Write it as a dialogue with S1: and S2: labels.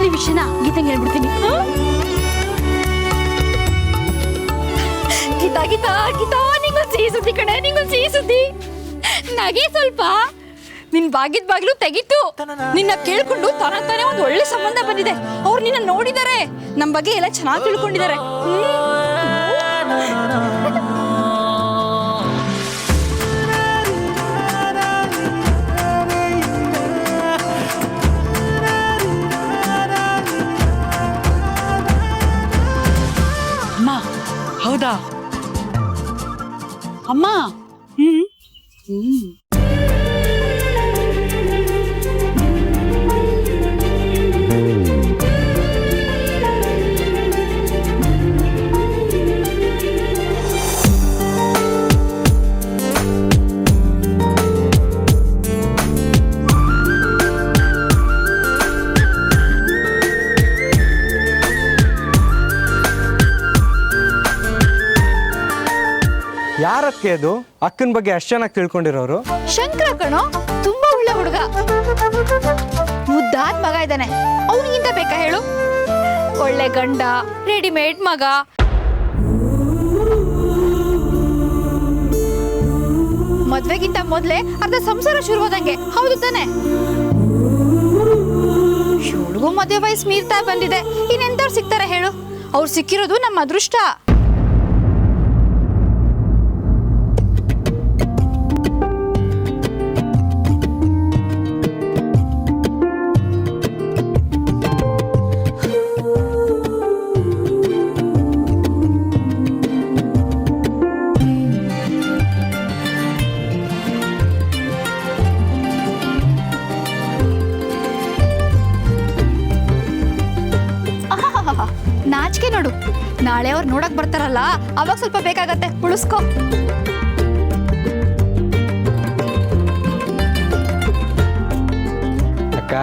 S1: ಮೊದ್ಲು ವಿಷಯನ ಗೀತಂಗೆ ಹೇಳ್ಬಿಡ್ತೀನಿ. ಗೀತಾ ಗೀತಾ ಗೀತಾ, ನಿಂಗೊಂದು ಸಿಹಿ ಸುದ್ದಿ ಕಣೆ, ನಿಂಗೊಂದು ಸಿಹಿ ಸುದ್ದಿ. ನಗೆ ಸ್ವಲ್ಪ. ನಿನ್ ಬಾಗಿದ ಬಾಗಿಲು ತೆಗಿತು. ನಿನ್ನ ಕೇಳ್ಕೊಂಡು ತಾನೇ ಒಂದು ಒಳ್ಳೆ ಸಂಬಂಧ ಬಂದಿದೆ. ಅವ್ರು ನಿನ್ನ ನೋಡಿದ್ದಾರೆ, ನಮ್ ಬಗ್ಗೆ ಎಲ್ಲ ಚೆನ್ನಾಗಿ ತಿಳ್ಕೊಂಡಿದ್ದಾರೆ.
S2: ಅಮ್ಮ ಹೌದಾ ಅಮ್ಮ?
S3: ಯಾರಕ್ಕೆ ಅದು ಅಕ್ಕನ ಬಗ್ಗೆ ಅಷ್ಟು ಚೆನ್ನಾಗಿ ತಿಳ್ಕೊಂಡಿರೋರು?
S1: ಶಂಕರ ಕಣೋ, ತುಂಬಾ ಒಳ್ಳೆ ಹುಡುಗ, ಮುದ್ದಾದ ಮಗ ಇದ್ದಾನೆ. ಅವನಿಗಿಂತ ಬೇಕಾ ಹೇಳು? ಒಳ್ಳೆ ಗಂಡ, ರೆಡಿಮೇಡ್ ಮಗ. ಮದ್ವೆಗಿಂತ ಮೊದ್ಲೇ ಅರ್ಧ ಸಂಸಾರ ಶುರುವಾದಂಗೆ, ಹೌದು ತಾನೆ? ಇವಳಿಗೂ ಮದುವೆ ವಯಸ್ಸು ಮೀರ್ತಾ ಬಂದಿದೆ. ಇನ್ನೆಂತವ್ರು ಸಿಗ್ತಾರೆ ಹೇಳು? ಅವ್ರು ಸಿಕ್ಕಿರೋದು ನಮ್ಮ ಅದೃಷ್ಟ. ನಾಚಿಕೆ ನೋಡು. ನಾಳೆ ಅವ್ರು ನೋಡಕ್ ಬರ್ತಾರಲ್ಲ, ಅವಾಗ ಸ್ವಲ್ಪ ಬೇಕಾಗತ್ತೆ, ಉಳಿಸ್ಕೊ.
S3: ಅಕ್ಕ